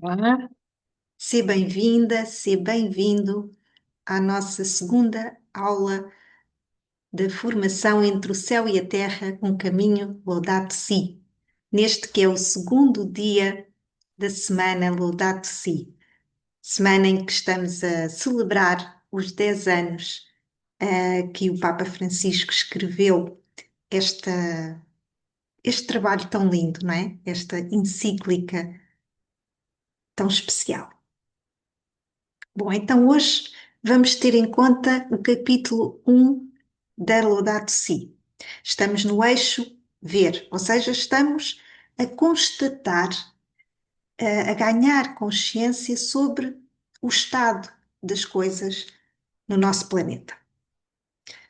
Olá, seja bem-vinda, seja bem-vindo à nossa segunda aula da formação entre o céu e a terra, um caminho Laudato Si. Neste que é o segundo dia da semana Laudato Si, semana em que estamos a celebrar os 10 anos que o Papa Francisco escreveu esta, este trabalho tão lindo, não é? Esta encíclica tão especial. Bom, então hoje vamos ter em conta o capítulo 1 da Laudato Si. Estamos no eixo ver, ou seja, estamos a constatar, a ganhar consciência sobre o estado das coisas no nosso planeta.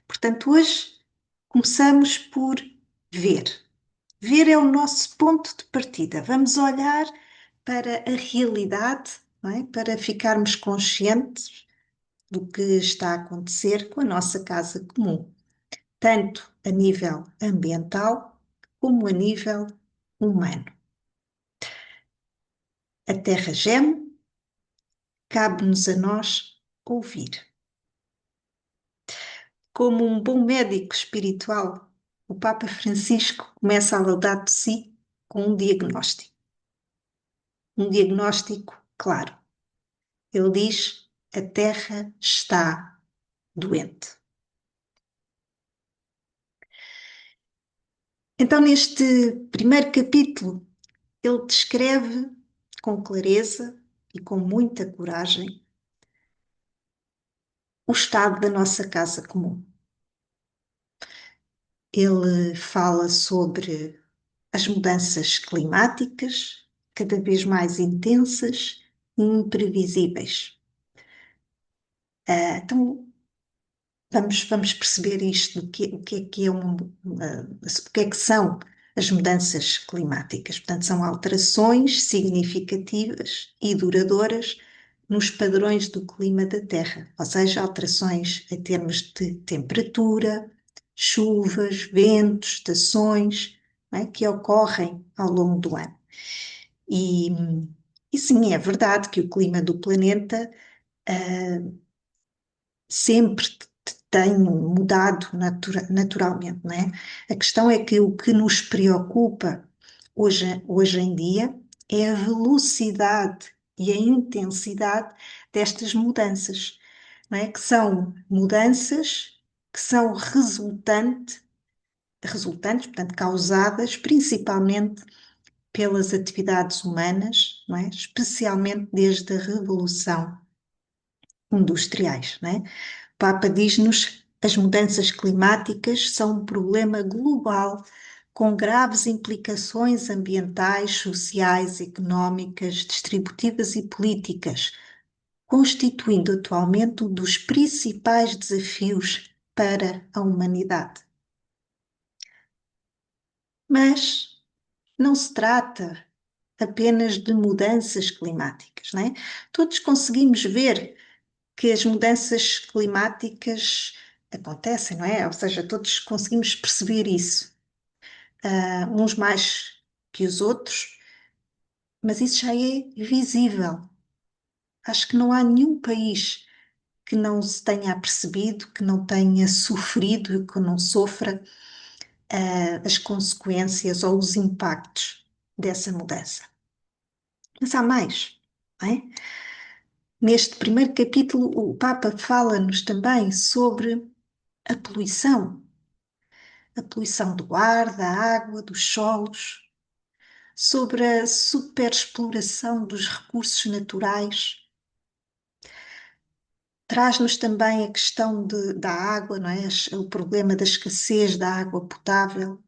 Portanto, hoje começamos por ver. Ver é o nosso ponto de partida. Vamos olhar para a realidade, não é? Para ficarmos conscientes do que está a acontecer com a nossa casa comum, tanto a nível ambiental como a nível humano. A Terra geme, cabe-nos a nós ouvir. Como um bom médico espiritual, o Papa Francisco começa a Laudato Si com um diagnóstico. Um diagnóstico claro. Ele diz: a Terra está doente. Então, neste primeiro capítulo, ele descreve com clareza e com muita coragem o estado da nossa casa comum. Ele fala sobre as mudanças climáticas, cada vez mais intensas e imprevisíveis. Então, vamos perceber isto, o que é que são as mudanças climáticas. Portanto, são alterações significativas e duradouras nos padrões do clima da Terra, ou seja, alterações em termos de temperatura, chuvas, ventos, estações, não é, que ocorrem ao longo do ano. E, e sim, é verdade que o clima do planeta sempre tem mudado naturalmente, não é? A questão é que o que nos preocupa hoje em dia é a velocidade e a intensidade destas mudanças, não é? Que são mudanças que são resultantes, portanto, causadas principalmente pelas atividades humanas, não é? Especialmente desde a Revolução Industriais, não é? O Papa diz-nos: as mudanças climáticas são um problema global com graves implicações ambientais, sociais, económicas, distributivas e políticas, constituindo atualmente um dos principais desafios para a humanidade. Mas não se trata apenas de mudanças climáticas, não é? Todos conseguimos ver que as mudanças climáticas acontecem, não é? Ou seja, todos conseguimos perceber isso, uns mais que os outros, mas isso já é visível. Acho que não há nenhum país que não se tenha apercebido, que não tenha sofrido, que não sofra as consequências ou os impactos dessa mudança. Mas há mais, não é? Neste primeiro capítulo, o Papa fala-nos também sobre a poluição do ar, da água, dos solos, sobre a superexploração dos recursos naturais. Traz-nos também a questão da água, não é? O problema da escassez da água potável.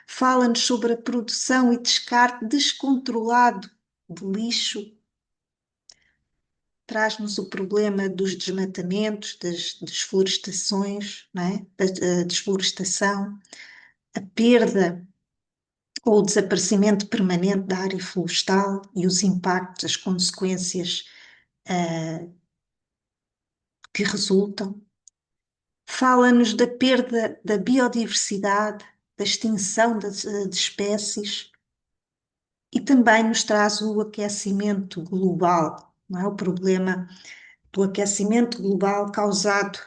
Fala-nos sobre a produção e descarte descontrolado de lixo. Traz-nos o problema dos desmatamentos, das desflorestações, não é? Da desflorestação, a perda ou o desaparecimento permanente da área florestal e os impactos, as consequências que resultam. Fala-nos da perda da biodiversidade, da extinção de espécies e também nos traz o aquecimento global, não é? O problema do aquecimento global causado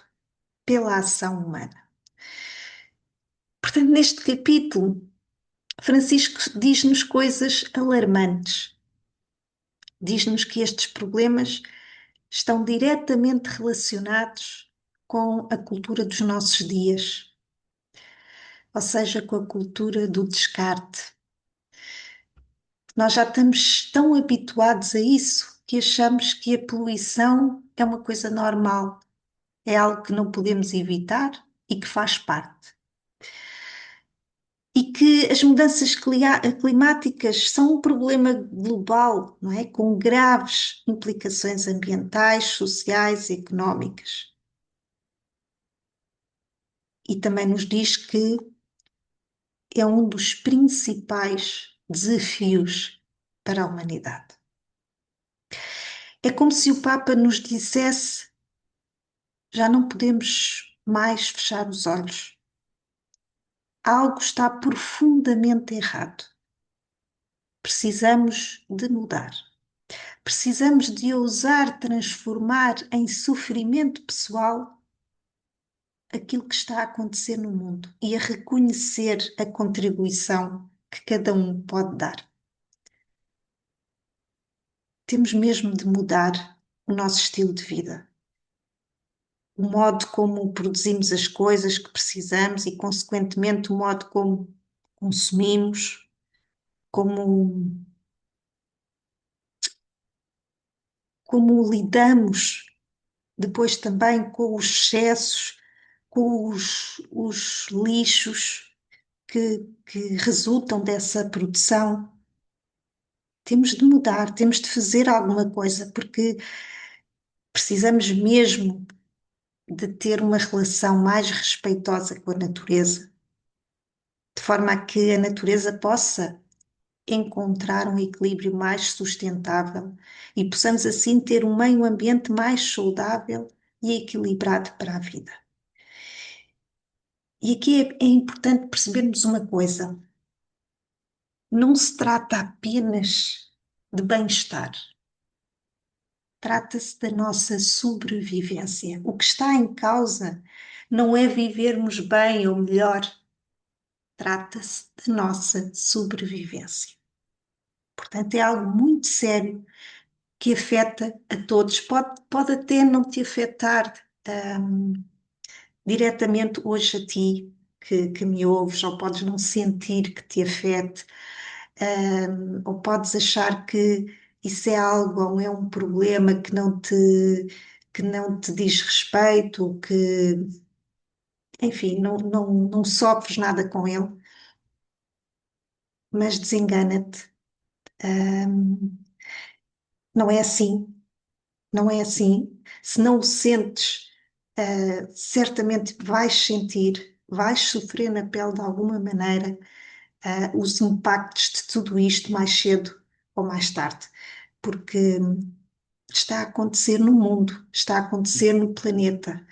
pela ação humana. Portanto, neste capítulo, Francisco diz-nos coisas alarmantes. Diz-nos que estes problemas estão diretamente relacionados com a cultura dos nossos dias, ou seja, com a cultura do descarte. Nós já estamos tão habituados a isso que achamos que a poluição é uma coisa normal, é algo que não podemos evitar e que faz parte. E que as mudanças climáticas são um problema global, não é? Com graves implicações ambientais, sociais e económicas. E também nos diz que é um dos principais desafios para a humanidade. É como se o Papa nos dissesse: já não podemos mais fechar os olhos. Algo está profundamente errado. Precisamos de mudar. Precisamos de ousar transformar em sofrimento pessoal aquilo que está a acontecer no mundo e a reconhecer a contribuição que cada um pode dar. Temos mesmo de mudar o nosso estilo de vida, o modo como produzimos as coisas que precisamos e, consequentemente, o modo como consumimos, como lidamos depois também com os excessos, com os lixos que resultam dessa produção. Temos de mudar, temos de fazer alguma coisa, porque precisamos mesmo de ter uma relação mais respeitosa com a natureza, de forma a que a natureza possa encontrar um equilíbrio mais sustentável e possamos assim ter um meio ambiente mais saudável e equilibrado para a vida. E aqui é importante percebermos uma coisa: não se trata apenas de bem-estar, trata-se da nossa sobrevivência. O que está em causa não é vivermos bem ou melhor, trata-se de nossa sobrevivência. Portanto, é algo muito sério que afeta a todos. Pode até não te afetar diretamente hoje a ti, que me ouves, ou podes não sentir que te afete, ou podes achar que isso é algo ou é um problema que não te diz respeito, que, enfim, não sofres nada com ele, mas desengana-te. Não é assim, não é assim. Se não o sentes, certamente vais sentir, vais sofrer na pele de alguma maneira, os impactos de tudo isto mais cedo ou mais tarde, porque está a acontecer no mundo, está a acontecer no planeta,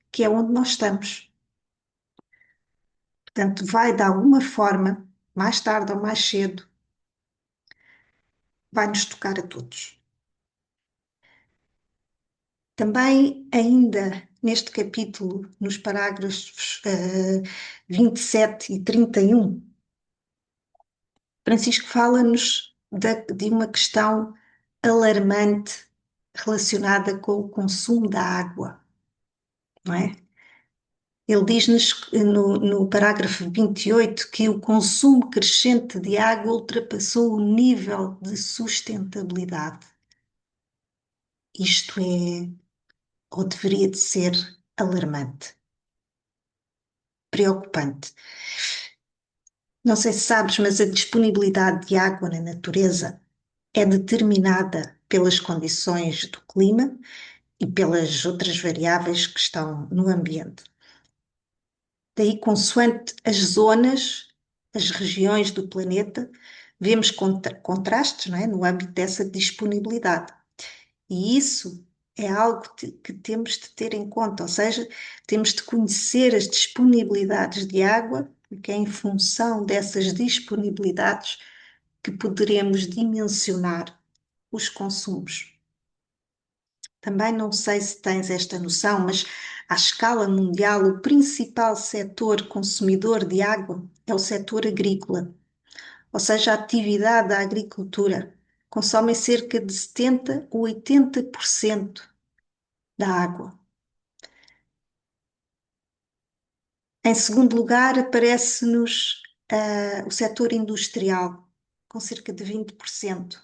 que é onde nós estamos. Portanto, vai de alguma forma, mais tarde ou mais cedo, vai nos tocar a todos. Também, ainda neste capítulo, nos parágrafos 27 e 31, Francisco fala-nos de uma questão alarmante relacionada com o consumo da água, não é? Ele diz-nos no parágrafo 28 que o consumo crescente de água ultrapassou o nível de sustentabilidade. Isto é, ou deveria de ser, alarmante, preocupante. Não sei se sabes, mas a disponibilidade de água na natureza é determinada pelas condições do clima e pelas outras variáveis que estão no ambiente. Daí, consoante as zonas, as regiões do planeta, vemos contrastes, não é, no âmbito dessa disponibilidade. E isso é algo que temos de ter em conta, ou seja, temos de conhecer as disponibilidades de água, porque é em função dessas disponibilidades que poderemos dimensionar os consumos. Também não sei se tens esta noção, mas à escala mundial, o principal setor consumidor de água é o setor agrícola, ou seja, a atividade da agricultura. Consomem cerca de 70 ou 80% da água. Em segundo lugar, aparece-nos o setor industrial, com cerca de 20%.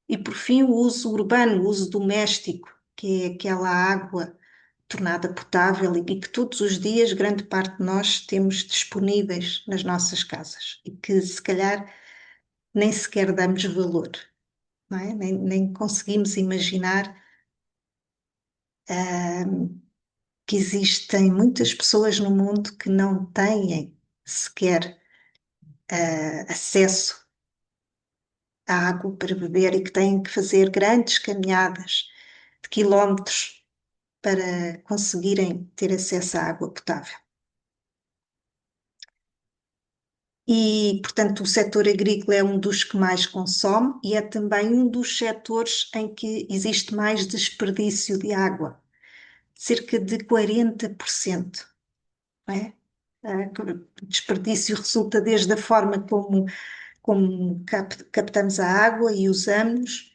E, por fim, o uso urbano, o uso doméstico, que é aquela água tornada potável e que todos os dias grande parte de nós temos disponíveis nas nossas casas e que se calhar nem sequer damos valor, não é? Nem conseguimos imaginar que existem muitas pessoas no mundo que não têm sequer acesso à água para beber e que têm que fazer grandes caminhadas de quilómetros para conseguirem ter acesso à água potável. E, portanto, o setor agrícola é um dos que mais consome e é também um dos setores em que existe mais desperdício de água, cerca de 40%, não é? O desperdício resulta desde a forma como captamos a água e usamos,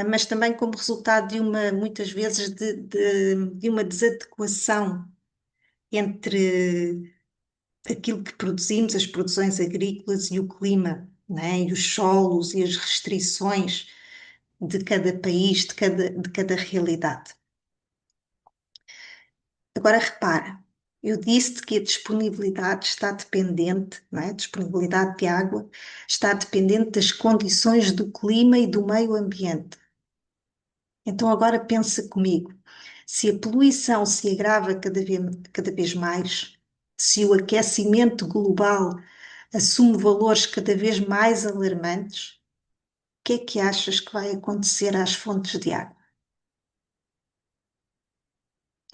mas também como resultado de muitas vezes, de uma desadequação entre aquilo que produzimos, as produções agrícolas e o clima, né? E os solos e as restrições de cada país, de cada realidade. Agora repara, eu disse que a disponibilidade está dependente, não é? A disponibilidade de água está dependente das condições do clima e do meio ambiente. Então agora pensa comigo, se a poluição se agrava cada vez mais, se o aquecimento global assume valores cada vez mais alarmantes, o que é que achas que vai acontecer às fontes de água?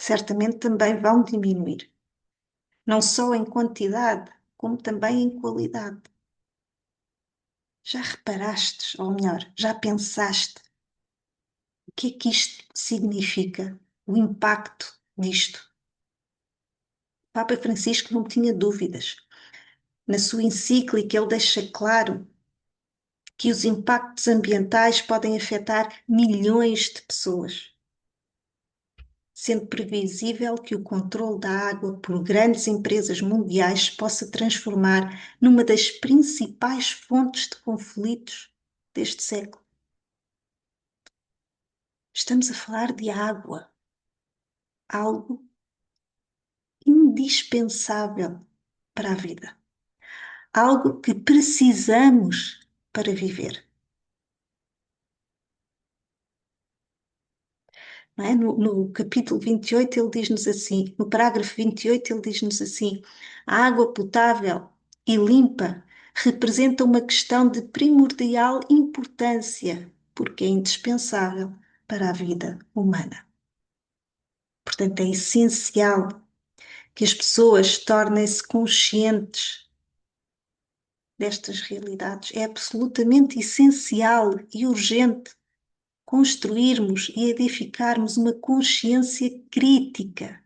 Certamente também vão diminuir, não só em quantidade, como também em qualidade. Já reparaste, ou melhor, já pensaste o que é que isto significa, o impacto disto? O Papa Francisco não tinha dúvidas. Na sua encíclica, ele deixa claro que os impactos ambientais podem afetar milhões de pessoas, sendo previsível que o controle da água por grandes empresas mundiais possa transformar numa das principais fontes de conflitos deste século. Estamos a falar de água, algo indispensável para a vida, algo que precisamos para viver. Não é? No capítulo 28 ele diz-nos assim, no parágrafo 28 ele diz-nos assim, a água potável e limpa representa uma questão de primordial importância, porque é indispensável para a vida humana. Portanto, é essencial que as pessoas tornem-se conscientes destas realidades. É absolutamente essencial e urgente construirmos e edificarmos uma consciência crítica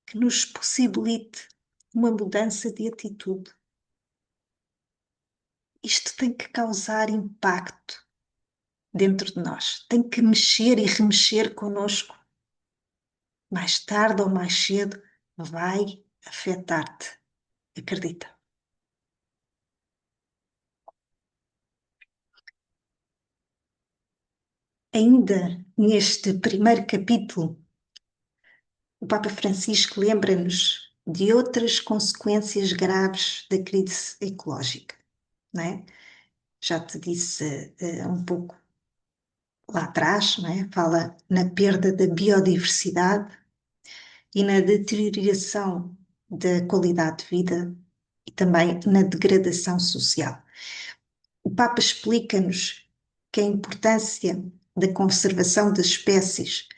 que nos possibilite uma mudança de atitude. Isto tem que causar impacto dentro de nós, tem que mexer e remexer connosco. Mais tarde ou mais cedo vai afetar-te, acredita. Ainda neste primeiro capítulo, o Papa Francisco lembra-nos de outras consequências graves da crise ecológica, não é? Já te disse um pouco lá atrás, não é? Fala na perda da biodiversidade e na deterioração da qualidade de vida e também na degradação social. O Papa explica-nos que a importância da conservação das espécies,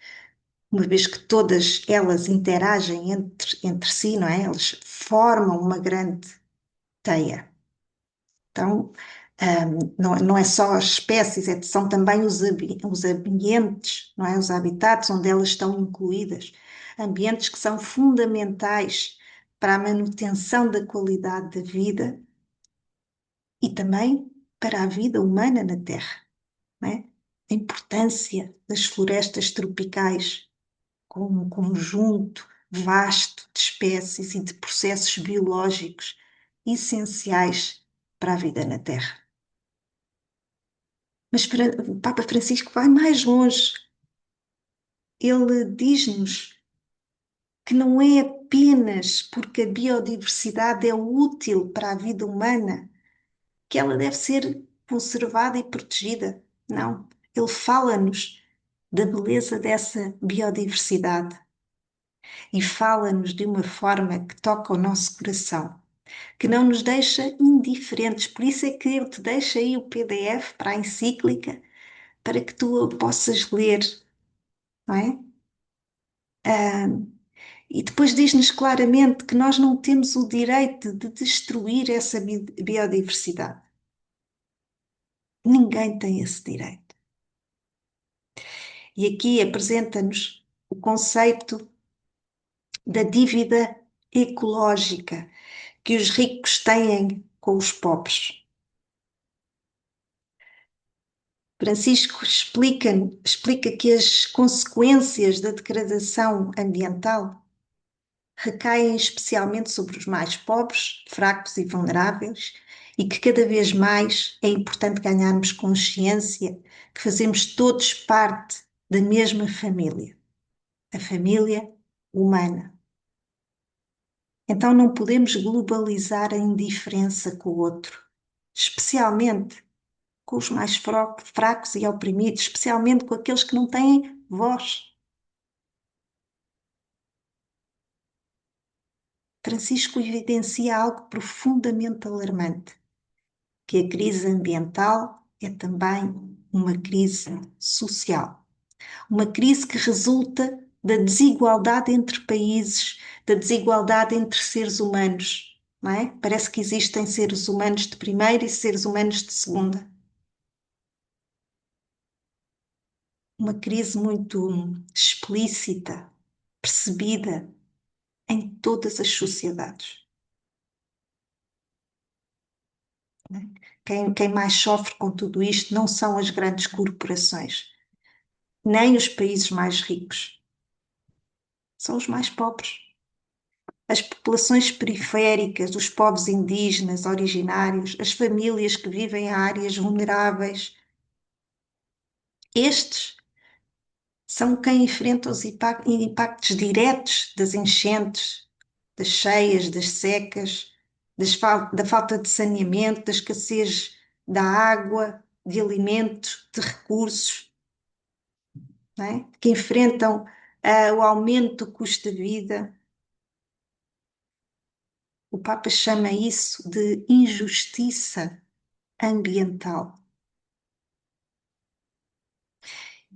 uma vez que todas elas interagem entre si, não é? Elas formam uma grande teia. Então, não é só as espécies, são também os ambientes, não é? Os habitats onde elas estão incluídas, ambientes que são fundamentais para a manutenção da qualidade da vida e também para a vida humana na Terra, não é? A importância das florestas tropicais como um conjunto vasto de espécies e de processos biológicos essenciais para a vida na Terra. Mas o Papa Francisco vai mais longe. Ele diz-nos que não é apenas porque a biodiversidade é útil para a vida humana que ela deve ser conservada e protegida. Não. Ele fala-nos da beleza dessa biodiversidade e fala-nos de uma forma que toca o nosso coração, que não nos deixa indiferentes. Por isso é que eu te deixo aí o PDF para a encíclica, para que tu possas ler, não é? Ah, e depois diz-nos claramente que nós não temos o direito de destruir essa biodiversidade. Ninguém tem esse direito. E aqui apresenta-nos o conceito da dívida ecológica que os ricos têm com os pobres. Francisco explica que as consequências da degradação ambiental recaem especialmente sobre os mais pobres, fracos e vulneráveis, e que cada vez mais é importante ganharmos consciência que fazemos todos parte da mesma família, a família humana. Então não podemos globalizar a indiferença com o outro, especialmente com os mais fracos e oprimidos, especialmente com aqueles que não têm voz. Francisco evidencia algo profundamente alarmante, que a crise ambiental é também uma crise social. Uma crise que resulta da desigualdade entre países, da desigualdade entre seres humanos, não é? Parece que existem seres humanos de primeira e seres humanos de segunda. Uma crise muito explícita, percebida em todas as sociedades. Quem mais sofre com tudo isto não são as grandes corporações, nem os países mais ricos, são os mais pobres. As populações periféricas, os povos indígenas, originários, as famílias que vivem em áreas vulneráveis, estes são quem enfrenta os impactos diretos das enchentes, das cheias, das secas, da falta de saneamento, da escassez da água, de alimentos, de recursos, não é? Que enfrentam o aumento do custo da vida. O Papa chama isso de injustiça ambiental.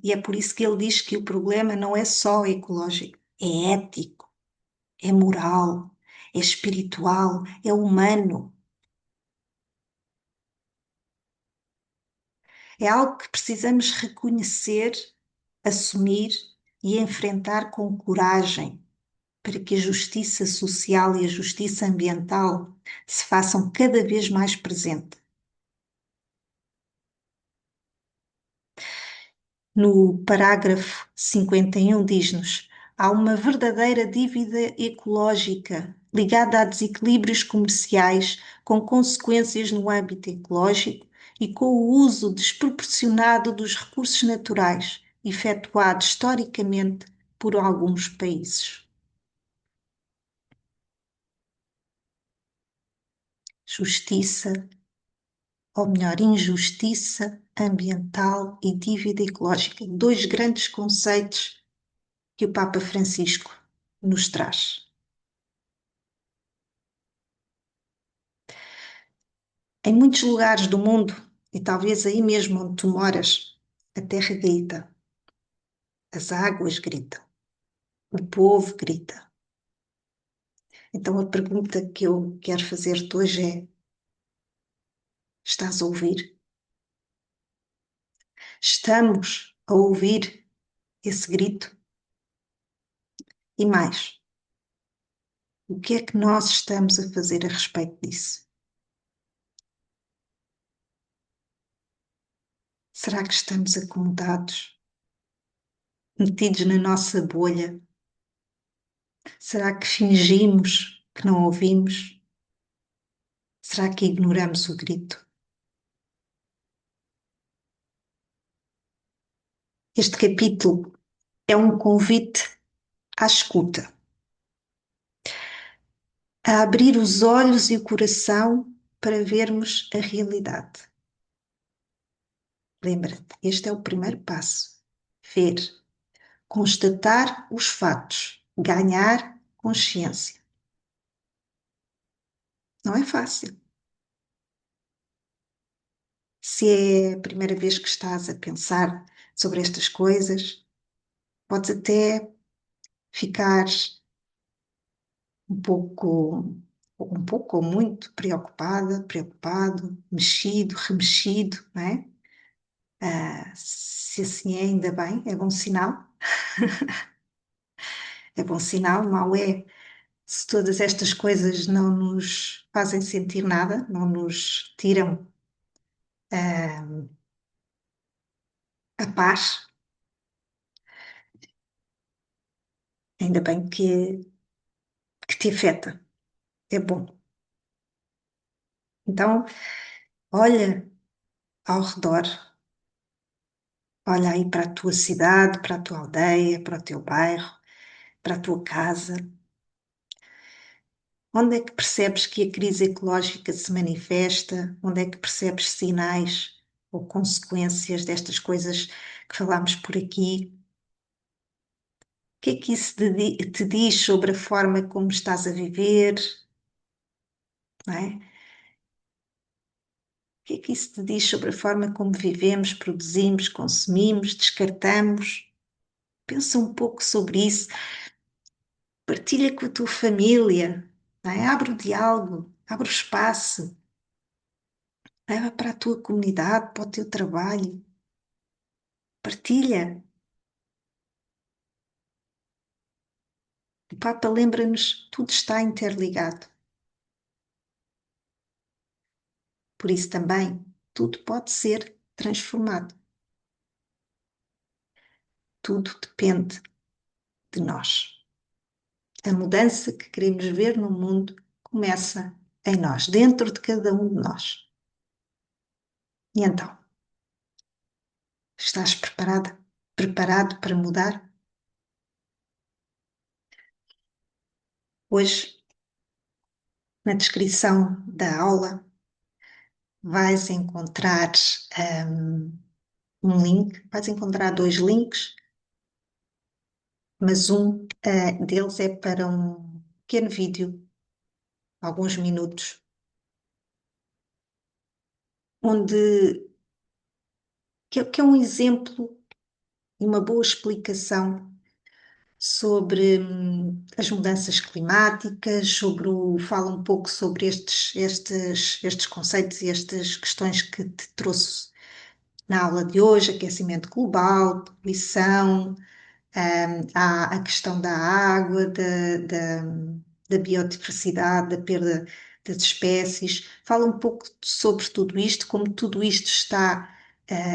E é por isso que ele diz que o problema não é só ecológico, é ético, é moral, é espiritual, é humano. É algo que precisamos reconhecer, assumir e enfrentar com coragem, para que a justiça social e a justiça ambiental se façam cada vez mais presentes. No parágrafo 51 diz-nos: há uma verdadeira dívida ecológica ligada a desequilíbrios comerciais com consequências no âmbito ecológico e com o uso desproporcionado dos recursos naturais, efetuado historicamente por alguns países. Justiça, ou melhor, injustiça ambiental e dívida ecológica, dois grandes conceitos que o Papa Francisco nos traz. Em muitos lugares do mundo, e talvez aí mesmo onde tu moras, a terra grita, as águas gritam, o povo grita. Então a pergunta que eu quero fazer-te hoje é: Estás a ouvir? Estamos a ouvir esse grito? E mais, o que é que nós estamos a fazer a respeito disso? Será que estamos acomodados, metidos na nossa bolha? Será que fingimos que não ouvimos? Será que ignoramos o grito? Este capítulo é um convite à escuta, a abrir os olhos e o coração para vermos a realidade. Lembra-te, este é o primeiro passo. Ver, constatar os fatos, ganhar consciência. Não é fácil. Se é a primeira vez que estás a pensar sobre estas coisas, podes até ficar um pouco ou muito preocupada, preocupado, mexido, remexido, não é? Se assim é, ainda bem, é bom sinal. É bom sinal, mau é se todas estas coisas não nos fazem sentir nada, não nos tiram a paz, ainda bem que te afeta. É bom. Então, olha ao redor, olha aí para a tua cidade, para a tua aldeia, para o teu bairro, para a tua casa. Onde é que percebes que a crise ecológica se manifesta? Onde é que percebes sinais ou consequências destas coisas que falámos por aqui? O que é que isso te diz sobre a forma como estás a viver? Não é? O que é que isso te diz sobre a forma como vivemos, produzimos, consumimos, descartamos? Pensa um pouco sobre isso. Partilha com a tua família, não é? Abre o diálogo, abre o espaço, leva para a tua comunidade, para o teu trabalho. Partilha. O Papa lembra-nos, tudo está interligado. Por isso também, tudo pode ser transformado. Tudo depende de nós. A mudança que queremos ver no mundo começa em nós, dentro de cada um de nós. E então, estás preparada? Preparado para mudar? Hoje, na descrição da aula, vais encontrar um, um link, vais encontrar dois links, mas um deles é para um pequeno vídeo, alguns minutos, onde que é um exemplo e uma boa explicação sobre as mudanças climáticas, fala um pouco sobre estes conceitos e estas questões que te trouxe na aula de hoje, aquecimento global, poluição, há a questão da água, da biodiversidade, da perda das espécies, fala um pouco sobre tudo isto, como tudo isto está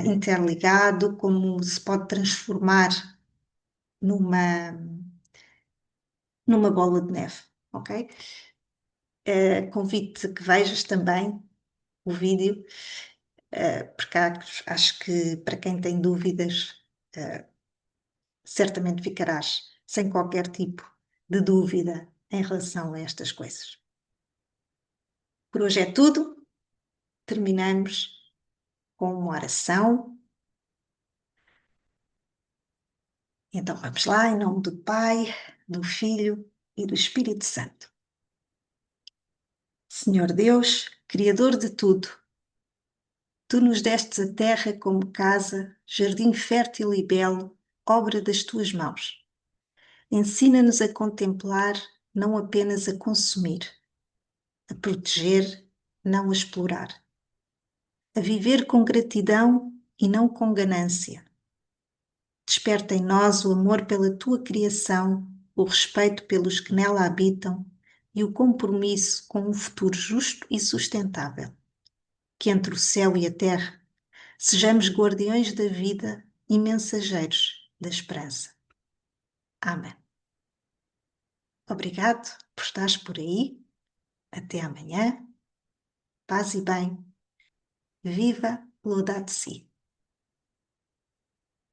interligado, como se pode transformar numa, numa bola de neve, ok? Convido-te que vejas também o vídeo, porque acho que para quem tem dúvidas, certamente ficarás sem qualquer tipo de dúvida em relação a estas coisas. Por hoje é tudo. Terminamos com uma oração. Então vamos lá, em nome do Pai, do Filho e do Espírito Santo. Senhor Deus, Criador de tudo, tu nos destes a terra como casa, jardim fértil e belo, obra das tuas mãos. Ensina-nos a contemplar, não apenas a consumir, a proteger, não a explorar. a viver com gratidão e não com ganância. Desperta em nós o amor pela tua criação, o respeito pelos que nela habitam e o compromisso com um futuro justo e sustentável. Que entre o céu e a terra sejamos guardiões da vida e mensageiros da esperança. Amém. Obrigado por estares por aí. Até amanhã. Paz e bem. Viva Laudato Si.